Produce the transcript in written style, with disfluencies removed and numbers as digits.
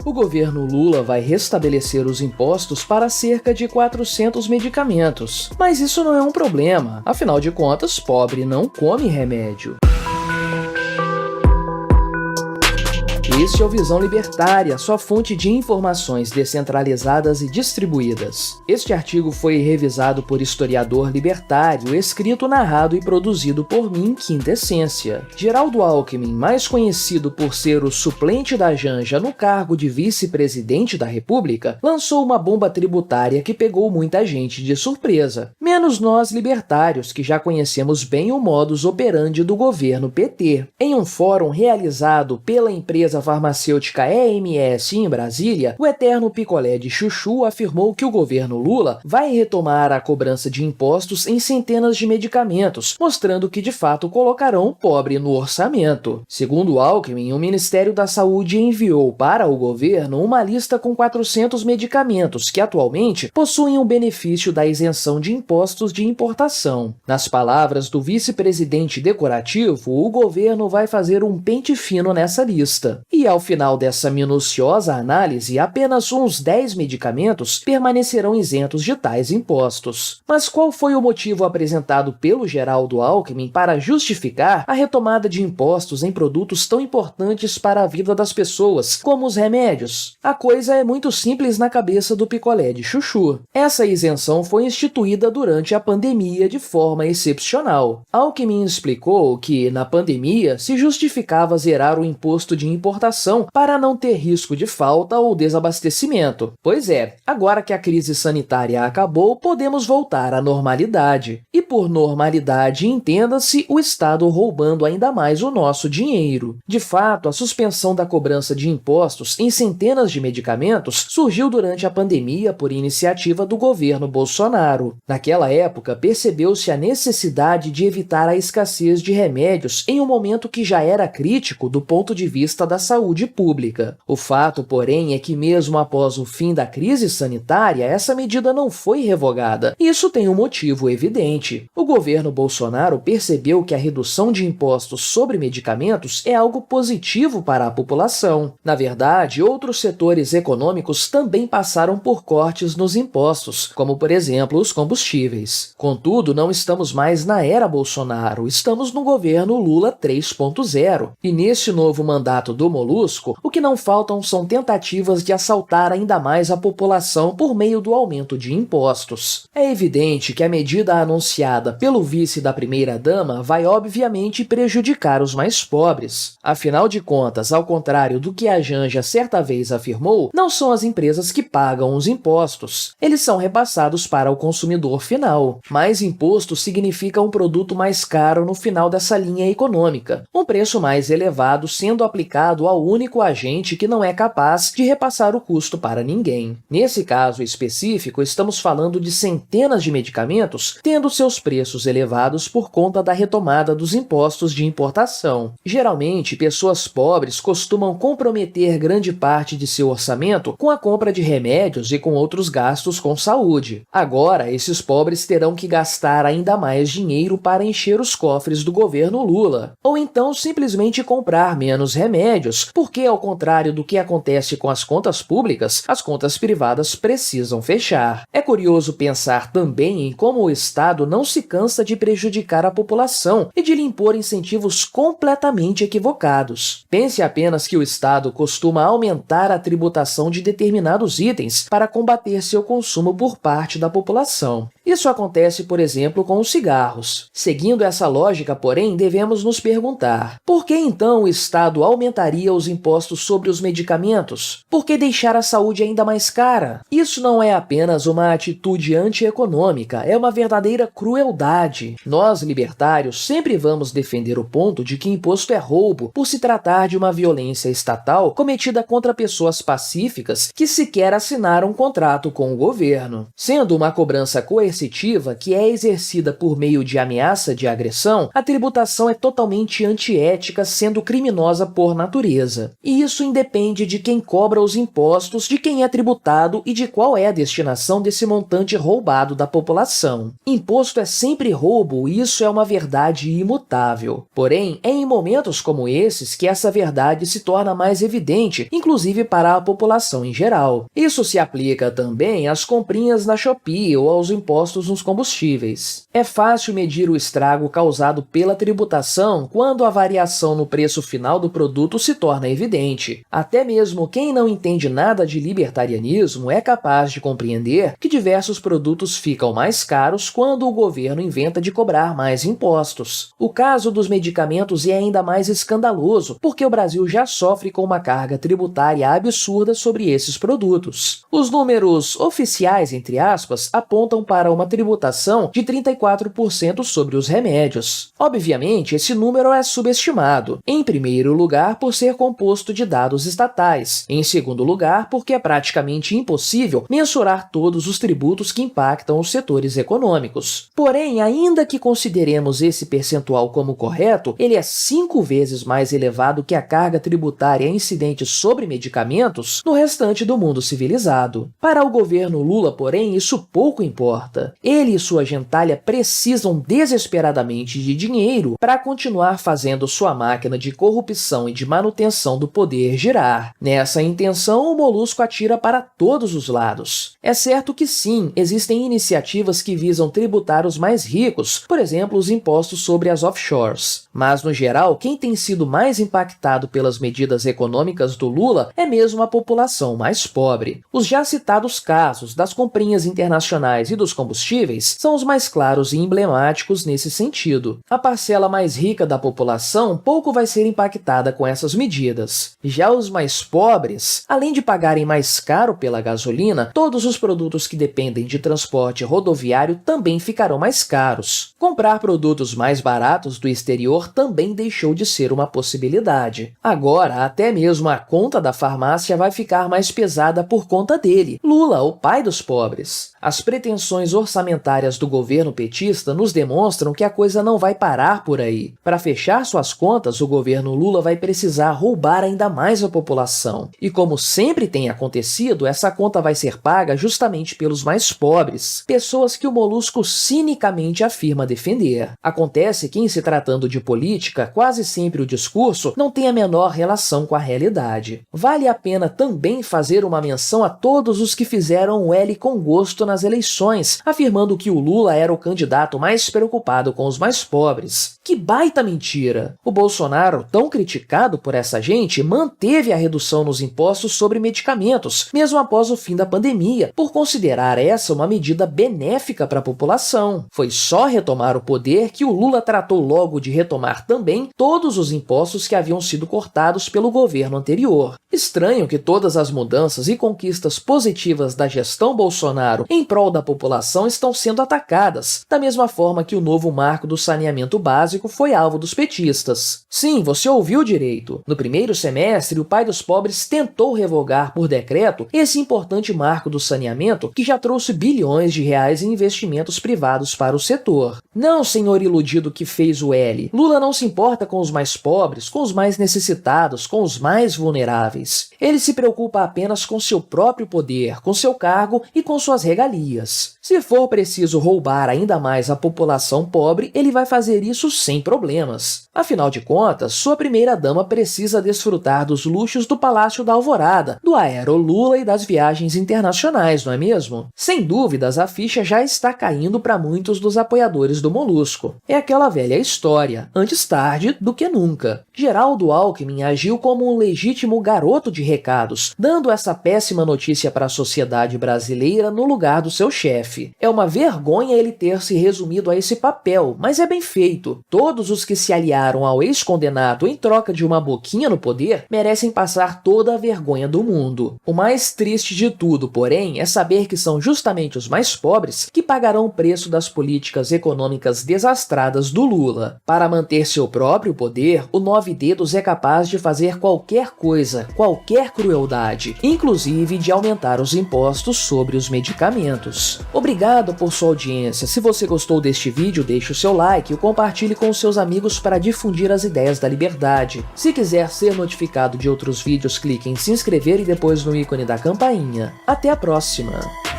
O governo Lula vai restabelecer os impostos para cerca de 400 medicamentos. Mas isso não é um problema, afinal de contas, pobre não come remédio. Este é o Visão Libertária, sua fonte de informações descentralizadas e distribuídas. Este artigo foi revisado por historiador libertário, escrito, narrado e produzido por mim, Quinta Essência. Geraldo Alckmin, mais conhecido por ser o suplente da Janja no cargo de vice-presidente da República, lançou uma bomba tributária que pegou muita gente de surpresa. Menos nós libertários, que já conhecemos bem o modus operandi do governo PT. Em um fórum realizado pela empresa farmacêutica EMS em Brasília, o eterno picolé de chuchu afirmou que o governo Lula vai retomar a cobrança de impostos em centenas de medicamentos, mostrando que de fato colocarão o pobre no orçamento. Segundo Alckmin, o Ministério da Saúde enviou para o governo uma lista com 400 medicamentos que atualmente possuem o benefício da isenção de impostos de importação. Nas palavras do vice-presidente decorativo, o governo vai fazer um pente fino nessa lista. E ao final dessa minuciosa análise, apenas uns 10 medicamentos permanecerão isentos de tais impostos. Mas qual foi o motivo apresentado pelo Geraldo Alckmin para justificar a retomada de impostos em produtos tão importantes para a vida das pessoas, como os remédios? A coisa é muito simples na cabeça do picolé de chuchu. Essa isenção foi instituída durante a pandemia de forma excepcional. Alckmin explicou que, na pandemia, se justificava zerar o imposto de importação para não ter risco de falta ou desabastecimento. Pois é, agora que a crise sanitária acabou, podemos voltar à normalidade. E por normalidade, entenda-se o Estado roubando ainda mais o nosso dinheiro. De fato, a suspensão da cobrança de impostos em centenas de medicamentos surgiu durante a pandemia por iniciativa do governo Bolsonaro. Naquela época, percebeu-se a necessidade de evitar a escassez de remédios em um momento que já era crítico do ponto de vista da saúde pública. O fato, porém, é que mesmo após o fim da crise sanitária, essa medida não foi revogada. Isso tem um motivo evidente. O governo Bolsonaro percebeu que a redução de impostos sobre medicamentos é algo positivo para a população. Na verdade, outros setores econômicos também passaram por cortes nos impostos, como, por exemplo, os combustíveis. Contudo, não estamos mais na era Bolsonaro, estamos no governo Lula 3.0. E nesse novo mandato do Molusco, o que não faltam são tentativas de assaltar ainda mais a população por meio do aumento de impostos. É evidente que a medida anunciada pelo vice da primeira-dama vai obviamente prejudicar os mais pobres. Afinal de contas, ao contrário do que a Janja certa vez afirmou, não são as empresas que pagam os impostos. Eles são repassados para o consumidor final. Mais imposto significa um produto mais caro no final dessa linha econômica, um preço mais elevado sendo aplicado ao único agente que não é capaz de repassar o custo para ninguém. Nesse caso específico, estamos falando de centenas de medicamentos tendo seus preços elevados por conta da retomada dos impostos de importação. Geralmente, pessoas pobres costumam comprometer grande parte de seu orçamento com a compra de remédios e com outros gastos com saúde. Agora, esses pobres terão que gastar ainda mais dinheiro para encher os cofres do governo Lula, ou então simplesmente comprar menos remédios, porque, ao contrário do que acontece com as contas públicas, as contas privadas precisam fechar. É curioso pensar também em como o Estado não se cansa de prejudicar a população e de lhe impor incentivos completamente equivocados. Pense apenas que o Estado costuma aumentar a tributação de determinados itens para combater seu consumo por parte da população. Isso acontece, por exemplo, com os cigarros. Seguindo essa lógica, porém, devemos nos perguntar: por que então o Estado aumentaria os impostos sobre os medicamentos? Por que deixar a saúde ainda mais cara? Isso não é apenas uma atitude antieconômica, é uma verdadeira crueldade. Nós, libertários, sempre vamos defender o ponto de que imposto é roubo, por se tratar de uma violência estatal cometida contra pessoas pacíficas que sequer assinaram um contrato com o governo. Sendo uma cobrança coercitiva coercitiva, que é exercida por meio de ameaça de agressão, a tributação é totalmente antiética, sendo criminosa por natureza. E isso independe de quem cobra os impostos, de quem é tributado e de qual é a destinação desse montante roubado da população. Imposto é sempre roubo e isso é uma verdade imutável. Porém, é em momentos como esses que essa verdade se torna mais evidente, inclusive para a população em geral. Isso se aplica também às comprinhas na Shopee ou aos impostos nos combustíveis. É fácil medir o estrago causado pela tributação quando a variação no preço final do produto se torna evidente. Até mesmo quem não entende nada de libertarianismo é capaz de compreender que diversos produtos ficam mais caros quando o governo inventa de cobrar mais impostos. O caso dos medicamentos é ainda mais escandaloso, porque o Brasil já sofre com uma carga tributária absurda sobre esses produtos. Os números oficiais, entre aspas, apontam para uma tributação de 34% sobre os remédios. Obviamente, esse número é subestimado, em primeiro lugar por ser composto de dados estatais, em segundo lugar porque é praticamente impossível mensurar todos os tributos que impactam os setores econômicos. Porém, ainda que consideremos esse percentual como correto, ele é 5 vezes mais elevado que a carga tributária incidente sobre medicamentos no restante do mundo civilizado. Para o governo Lula, porém, isso pouco importa. Ele e sua gentalha precisam desesperadamente de dinheiro para continuar fazendo sua máquina de corrupção e de manutenção do poder girar. Nessa intenção, o Molusco atira para todos os lados. É certo que sim, existem iniciativas que visam tributar os mais ricos, por exemplo, os impostos sobre as offshores. Mas, no geral, quem tem sido mais impactado pelas medidas econômicas do Lula é mesmo a população mais pobre. Os já citados casos das comprinhas internacionais e dos combustíveis são os mais claros e emblemáticos nesse sentido. A parcela mais rica da população pouco vai ser impactada com essas medidas. Já os mais pobres, além de pagarem mais caro pela gasolina, todos os produtos que dependem de transporte rodoviário também ficarão mais caros. Comprar produtos mais baratos do exterior também deixou de ser uma possibilidade. Agora, até mesmo a conta da farmácia vai ficar mais pesada por conta dele, Lula, o pai dos pobres. As pretensões orçamentárias do governo petista nos demonstram que a coisa não vai parar por aí. Para fechar suas contas, o governo Lula vai precisar roubar ainda mais a população. E como sempre tem acontecido, essa conta vai ser paga justamente pelos mais pobres, pessoas que o Molusco cinicamente afirma defender. Acontece que, em se tratando de política, quase sempre o discurso não tem a menor relação com a realidade. Vale a pena também fazer uma menção a todos os que fizeram o L com gosto nas eleições, afirmando que o Lula era o candidato mais preocupado com os mais pobres. Que baita mentira! O Bolsonaro, tão criticado por essa gente, manteve a redução nos impostos sobre medicamentos, mesmo após o fim da pandemia, por considerar essa uma medida benéfica para a população. Foi só retomar o poder que o Lula tratou logo de retomar também todos os impostos que haviam sido cortados pelo governo anterior. Estranho que todas as mudanças e conquistas positivas da gestão Bolsonaro em prol da população estão sendo atacadas, da mesma forma que o novo marco do saneamento básico foi alvo dos petistas. Sim, você ouviu direito. No primeiro semestre, o pai dos pobres tentou revogar por decreto esse importante marco do saneamento que já trouxe bilhões de reais em investimentos privados para o setor. Não, senhor iludido que fez o L. Lula não se importa com os mais pobres, com os mais necessitados, com os mais vulneráveis. Ele se preocupa apenas com seu próprio poder, com seu cargo e com suas regalias. Se for preciso roubar ainda mais a população pobre, ele vai fazer isso sem problemas. Afinal de contas, sua primeira-dama precisa desfrutar dos luxos do Palácio da Alvorada, do Aero Lula e das viagens internacionais, não é mesmo? Sem dúvidas, a ficha já está caindo para muitos dos apoiadores do Molusco. É aquela velha história, antes tarde do que nunca. Geraldo Alckmin agiu como um legítimo garoto de recados, dando essa péssima notícia para a sociedade brasileira no lugar do seu chefe. É uma vergonha ele ter se resumido a esse papel, mas é bem feito. Todos os que se aliaram ao ex-condenado em troca de uma boquinha no poder merecem passar toda a vergonha do mundo. O mais triste de tudo, porém, é saber que são justamente os mais pobres que pagarão o preço das políticas econômicas desastradas do Lula. Para manter seu próprio poder, o Nove Dedos é capaz de fazer qualquer coisa, qualquer crueldade, inclusive de aumentar os impostos sobre os medicamentos. Obrigado obrigado por sua audiência. Se você gostou deste vídeo, deixe o seu like e o compartilhe com os seus amigos para difundir as ideias da liberdade. Se quiser ser notificado de outros vídeos, clique em se inscrever e depois no ícone da campainha. Até a próxima!